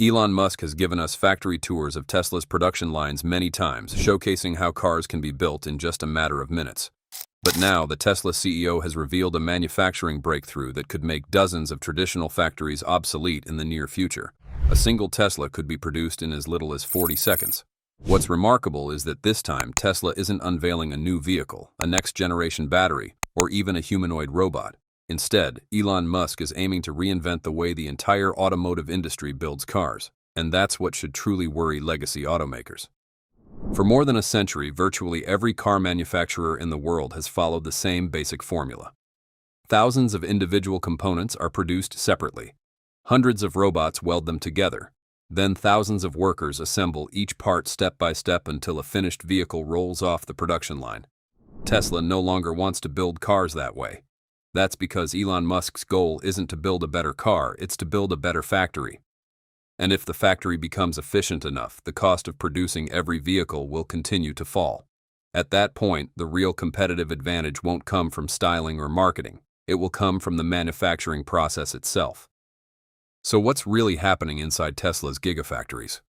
Elon Musk has given us factory tours of Tesla's production lines many times, showcasing how cars can be built in just a matter of minutes. But now, the Tesla CEO has revealed a manufacturing breakthrough that could make dozens of traditional factories obsolete in the near future. A single Tesla could be produced in as little as 40 seconds. What's remarkable is that this time Tesla isn't unveiling a new vehicle, a next-generation battery, or even a humanoid robot. Instead, Elon Musk is aiming to reinvent the way the entire automotive industry builds cars, and that's what should truly worry legacy automakers. For more than a century, virtually every car manufacturer in the world has followed the same basic formula. Thousands of individual components are produced separately. Hundreds of robots weld them together. Then thousands of workers assemble each part step by step until a finished vehicle rolls off the production line. Tesla no longer wants to build cars that way. That's because Elon Musk's goal isn't to build a better car, it's to build a better factory. And if the factory becomes efficient enough, the cost of producing every vehicle will continue to fall. At that point, the real competitive advantage won't come from styling or marketing. It will come from the manufacturing process itself. So what's really happening inside Tesla's Gigafactories?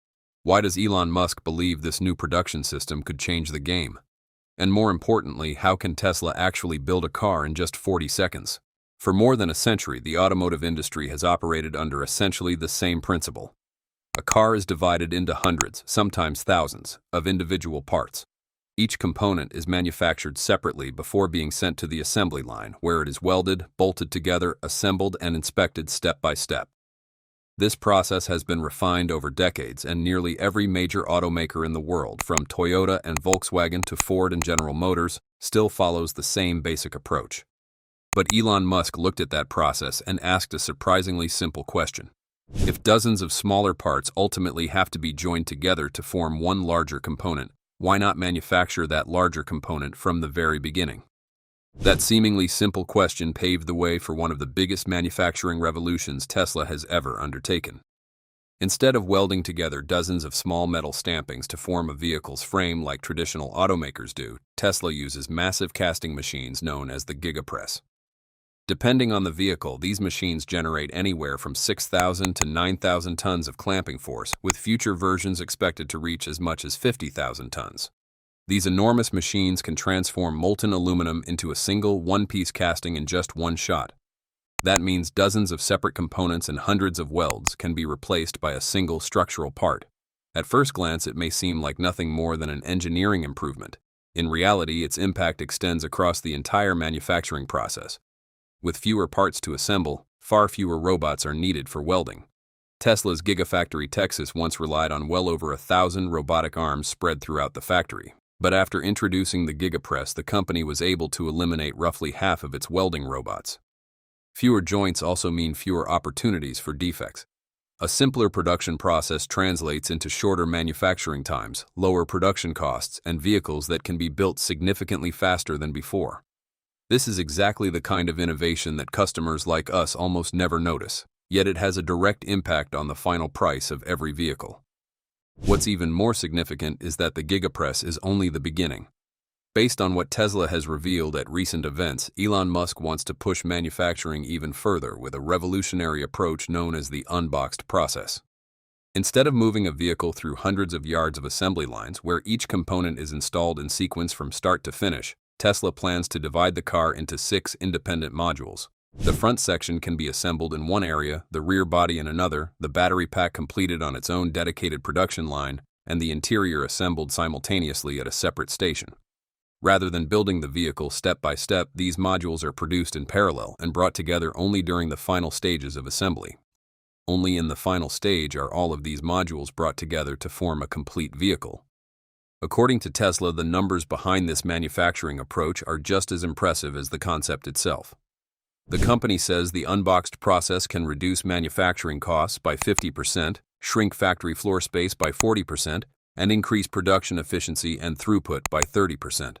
Why does Elon Musk believe this new production system could change the game? And more importantly, how can Tesla actually build a car in just 40 seconds? For more than a century, the automotive industry has operated under essentially the same principle. A car is divided into hundreds, sometimes thousands, of individual parts. Each component is manufactured separately before being sent to the assembly line, where it is welded, bolted together, assembled, and inspected step by step. This process has been refined over decades, and nearly every major automaker in the world, from Toyota and Volkswagen to Ford and General Motors, still follows the same basic approach. But Elon Musk looked at that process and asked a surprisingly simple question. If dozens of smaller parts ultimately have to be joined together to form one larger component, why not manufacture that larger component from the very beginning? That seemingly simple question paved the way for one of the biggest manufacturing revolutions Tesla has ever undertaken. Instead of welding together dozens of small metal stampings to form a vehicle's frame like traditional automakers do, Tesla uses massive casting machines known as the Giga Press. Depending on the vehicle, these machines generate anywhere from 6,000 to 9,000 tons of clamping force, with future versions expected to reach as much as 50,000 tons. These enormous machines can transform molten aluminum into a single one-piece casting in just one shot. That means dozens of separate components and hundreds of welds can be replaced by a single structural part. At first glance, it may seem like nothing more than an engineering improvement. In reality, its impact extends across the entire manufacturing process. With fewer parts to assemble, far fewer robots are needed for welding. Tesla's Gigafactory Texas once relied on well over 1,000 robotic arms spread throughout the factory. But after introducing the Giga Press, the company was able to eliminate roughly half of its welding robots. Fewer joints also mean fewer opportunities for defects. A simpler production process translates into shorter manufacturing times, lower production costs, and vehicles that can be built significantly faster than before. This is exactly the kind of innovation that customers like us almost never notice, yet it has a direct impact on the final price of every vehicle. What's even more significant is that the Gigapress is only the beginning. Based on what Tesla has revealed at recent events, Elon Musk wants to push manufacturing even further with a revolutionary approach known as the Unboxed Process. Instead of moving a vehicle through hundreds of yards of assembly lines where each component is installed in sequence from start to finish, Tesla plans to divide the car into 6 independent modules. The front section can be assembled in one area, the rear body in another, the battery pack completed on its own dedicated production line, and the interior assembled simultaneously at a separate station. Rather than building the vehicle step by step, these modules are produced in parallel and brought together only during the final stages of assembly. Only in the final stage are all of these modules brought together to form a complete vehicle. According to Tesla, the numbers behind this manufacturing approach are just as impressive as the concept itself. The company says the unboxed process can reduce manufacturing costs by 50%, shrink factory floor space by 40%, and increase production efficiency and throughput by 30%.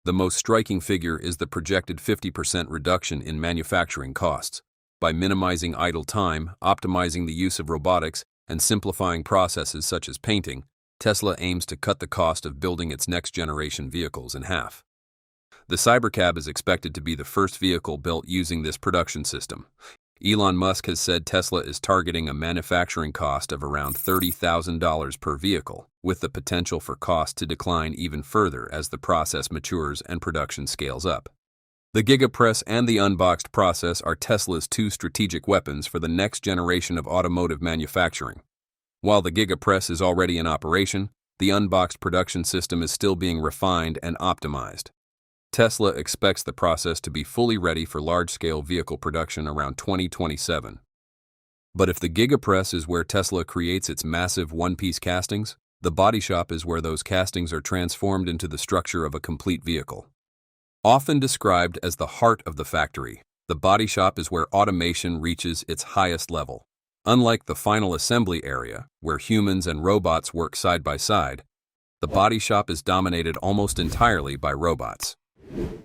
The most striking figure is the projected 50% reduction in manufacturing costs. By minimizing idle time, optimizing the use of robotics, and simplifying processes such as painting, Tesla aims to cut the cost of building its next-generation vehicles in half. The Cybercab is expected to be the first vehicle built using this production system. Elon Musk has said Tesla is targeting a manufacturing cost of around $30,000 per vehicle, with the potential for cost to decline even further as the process matures and production scales up. The Giga Press and the Unboxed Process are Tesla's two strategic weapons for the next generation of automotive manufacturing. While the Giga Press is already in operation, the Unboxed production system is still being refined and optimized. Tesla expects the process to be fully ready for large-scale vehicle production around 2027. But if the Giga Press is where Tesla creates its massive one-piece castings, the body shop is where those castings are transformed into the structure of a complete vehicle. Often described as the heart of the factory, the body shop is where automation reaches its highest level. Unlike the final assembly area, where humans and robots work side by side, the body shop is dominated almost entirely by robots.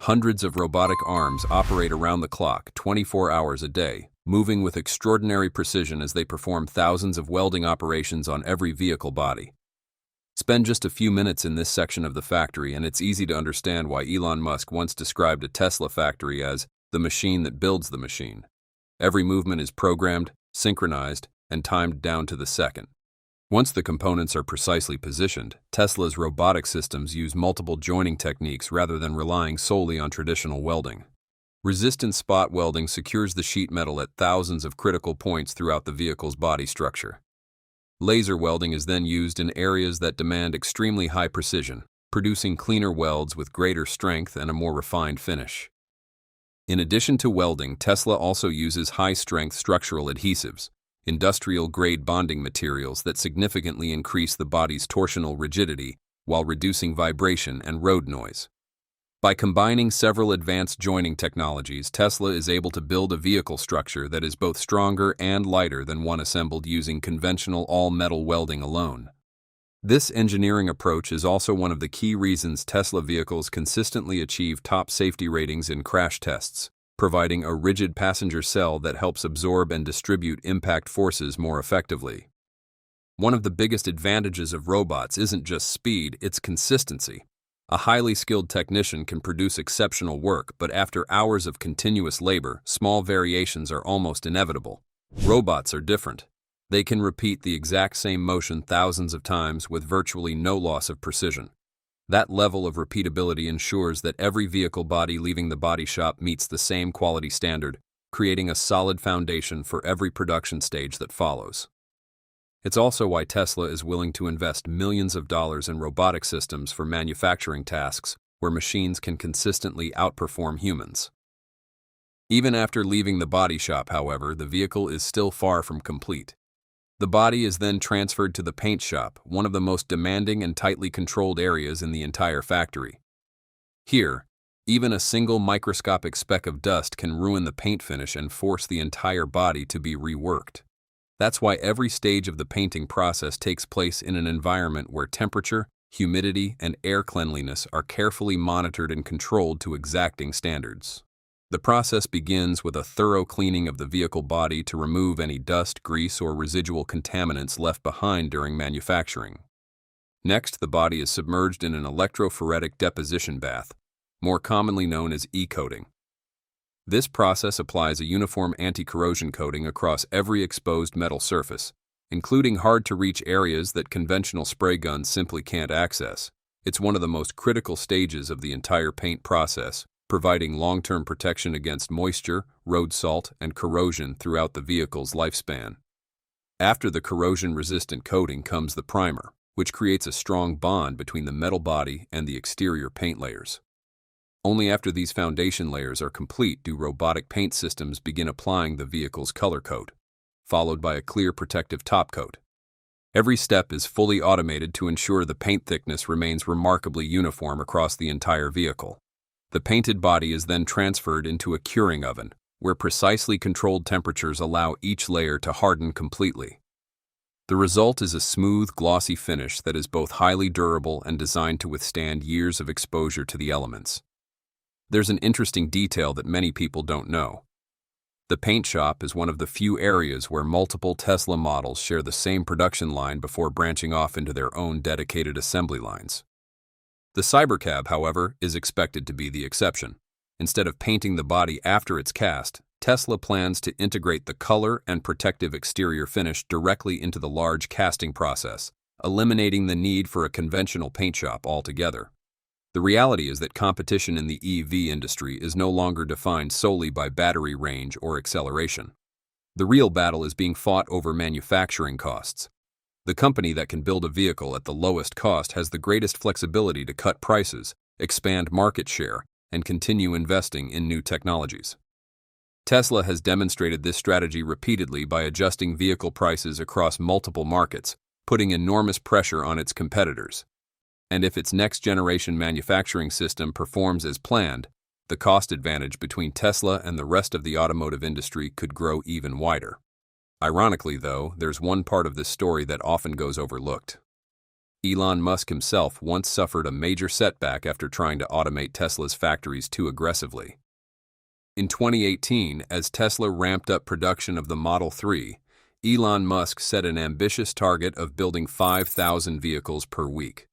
Hundreds of robotic arms operate around the clock, 24 hours a day, moving with extraordinary precision as they perform thousands of welding operations on every vehicle body. Spend just a few minutes in this section of the factory and it's easy to understand why Elon Musk once described a Tesla factory as the machine that builds the machine. Every movement is programmed, synchronized, and timed down to the second. Once the components are precisely positioned, Tesla's robotic systems use multiple joining techniques rather than relying solely on traditional welding. Resistant spot welding secures the sheet metal at thousands of critical points throughout the vehicle's body structure. Laser welding is then used in areas that demand extremely high precision, producing cleaner welds with greater strength and a more refined finish. In addition to welding, Tesla also uses high-strength structural adhesives, industrial-grade bonding materials that significantly increase the body's torsional rigidity while reducing vibration and road noise. By combining several advanced joining technologies, Tesla is able to build a vehicle structure that is both stronger and lighter than one assembled using conventional all-metal welding alone. This engineering approach is also one of the key reasons Tesla vehicles consistently achieve top safety ratings in crash tests, providing a rigid passenger cell that helps absorb and distribute impact forces more effectively. One of the biggest advantages of robots isn't just speed, it's consistency. A highly skilled technician can produce exceptional work, but after hours of continuous labor, small variations are almost inevitable. Robots are different. They can repeat the exact same motion thousands of times with virtually no loss of precision. That level of repeatability ensures that every vehicle body leaving the body shop meets the same quality standard, creating a solid foundation for every production stage that follows. It's also why Tesla is willing to invest millions of dollars in robotic systems for manufacturing tasks where machines can consistently outperform humans. Even after leaving the body shop, however, the vehicle is still far from complete. The body is then transferred to the paint shop, one of the most demanding and tightly controlled areas in the entire factory. Here, even a single microscopic speck of dust can ruin the paint finish and force the entire body to be reworked. That's why every stage of the painting process takes place in an environment where temperature, humidity, and air cleanliness are carefully monitored and controlled to exacting standards. The process begins with a thorough cleaning of the vehicle body to remove any dust, grease, or residual contaminants left behind during manufacturing. Next, the body is submerged in an electrophoretic deposition bath, more commonly known as e-coating. This process applies a uniform anti-corrosion coating across every exposed metal surface, including hard-to-reach areas that conventional spray guns simply can't access. It's one of the most critical stages of the entire paint process, providing long-term protection against moisture, road salt, and corrosion throughout the vehicle's lifespan. After the corrosion-resistant coating comes the primer, which creates a strong bond between the metal body and the exterior paint layers. Only after these foundation layers are complete do robotic paint systems begin applying the vehicle's color coat, followed by a clear protective top coat. Every step is fully automated to ensure the paint thickness remains remarkably uniform across the entire vehicle. The painted body is then transferred into a curing oven, where precisely controlled temperatures allow each layer to harden completely. The result is a smooth, glossy finish that is both highly durable and designed to withstand years of exposure to the elements. There's an interesting detail that many people don't know. The paint shop is one of the few areas where multiple Tesla models share the same production line before branching off into their own dedicated assembly lines. The Cybercab, however, is expected to be the exception. Instead of painting the body after it's cast, Tesla plans to integrate the color and protective exterior finish directly into the large casting process, eliminating the need for a conventional paint shop altogether. The reality is that competition in the EV industry is no longer defined solely by battery range or acceleration. The real battle is being fought over manufacturing costs. The company that can build a vehicle at the lowest cost has the greatest flexibility to cut prices, expand market share, and continue investing in new technologies. Tesla has demonstrated this strategy repeatedly by adjusting vehicle prices across multiple markets, putting enormous pressure on its competitors. And if its next-generation manufacturing system performs as planned, the cost advantage between Tesla and the rest of the automotive industry could grow even wider. Ironically, though, there's one part of this story that often goes overlooked. Elon Musk himself once suffered a major setback after trying to automate Tesla's factories too aggressively. In 2018, as Tesla ramped up production of the Model 3, Elon Musk set an ambitious target of building 5,000 vehicles per week.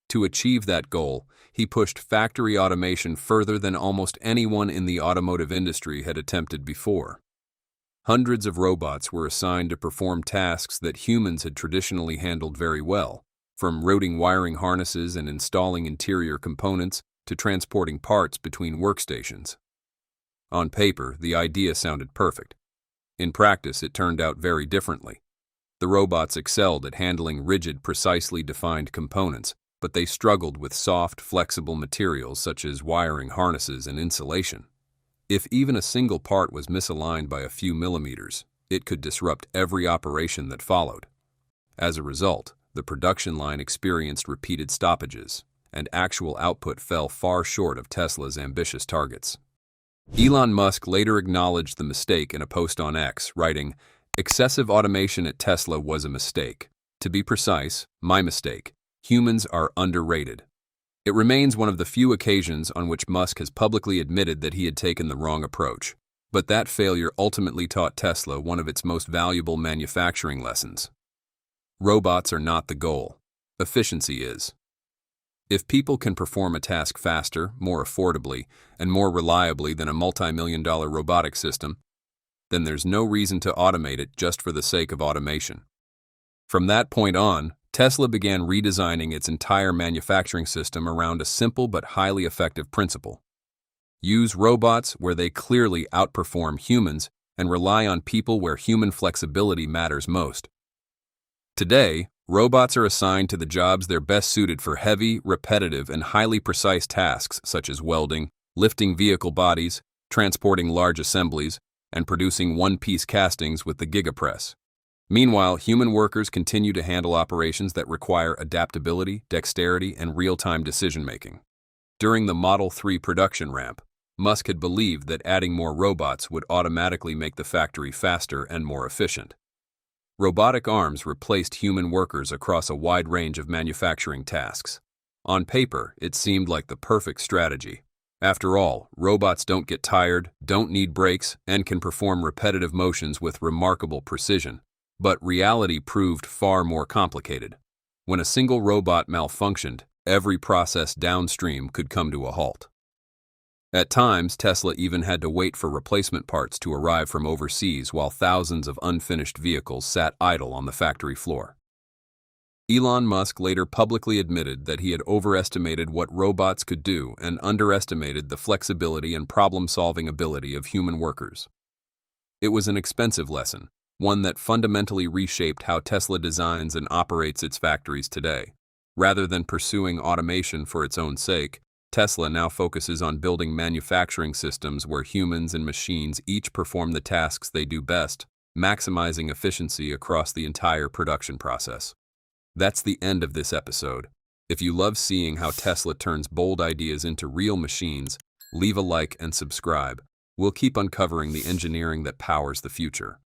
To achieve that goal, he pushed factory automation further than almost anyone in the automotive industry had attempted before. Hundreds of robots were assigned to perform tasks that humans had traditionally handled very well, from routing wiring harnesses and installing interior components to transporting parts between workstations. On paper, the idea sounded perfect. In practice, it turned out very differently. The robots excelled at handling rigid, precisely defined components, but they struggled with soft, flexible materials such as wiring harnesses and insulation. If even a single part was misaligned by a few millimeters, it could disrupt every operation that followed. As a result, the production line experienced repeated stoppages, and actual output fell far short of Tesla's ambitious targets. Elon Musk later acknowledged the mistake in a post on X, writing, "Excessive automation at Tesla was a mistake. To be precise, my mistake. Humans are underrated." It remains one of the few occasions on which Musk has publicly admitted that he had taken the wrong approach. But that failure ultimately taught Tesla one of its most valuable manufacturing lessons. Robots are not the goal. Efficiency is. If people can perform a task faster, more affordably, and more reliably than a multi-million-dollar robotic system, then there's no reason to automate it just for the sake of automation. From that point on, Tesla began redesigning its entire manufacturing system around a simple but highly effective principle. Use robots where they clearly outperform humans and rely on people where human flexibility matters most. Today, robots are assigned to the jobs they're best suited for heavy, repetitive, and highly precise tasks such as welding, lifting vehicle bodies, transporting large assemblies, and producing one-piece castings with the Giga Press. Meanwhile, human workers continue to handle operations that require adaptability, dexterity, and real-time decision-making. During the Model 3 production ramp, Musk had believed that adding more robots would automatically make the factory faster and more efficient. Robotic arms replaced human workers across a wide range of manufacturing tasks. On paper, it seemed like the perfect strategy. After all, robots don't get tired, don't need breaks, and can perform repetitive motions with remarkable precision. But reality proved far more complicated. When a single robot malfunctioned, every process downstream could come to a halt. At times, Tesla even had to wait for replacement parts to arrive from overseas while thousands of unfinished vehicles sat idle on the factory floor. Elon Musk later publicly admitted that he had overestimated what robots could do and underestimated the flexibility and problem-solving ability of human workers. It was an expensive lesson, one that fundamentally reshaped how Tesla designs and operates its factories today. Rather than pursuing automation for its own sake, Tesla now focuses on building manufacturing systems where humans and machines each perform the tasks they do best, maximizing efficiency across the entire production process. That's the end of this episode. If you love seeing how Tesla turns bold ideas into real machines, leave a like and subscribe. We'll keep uncovering the engineering that powers the future.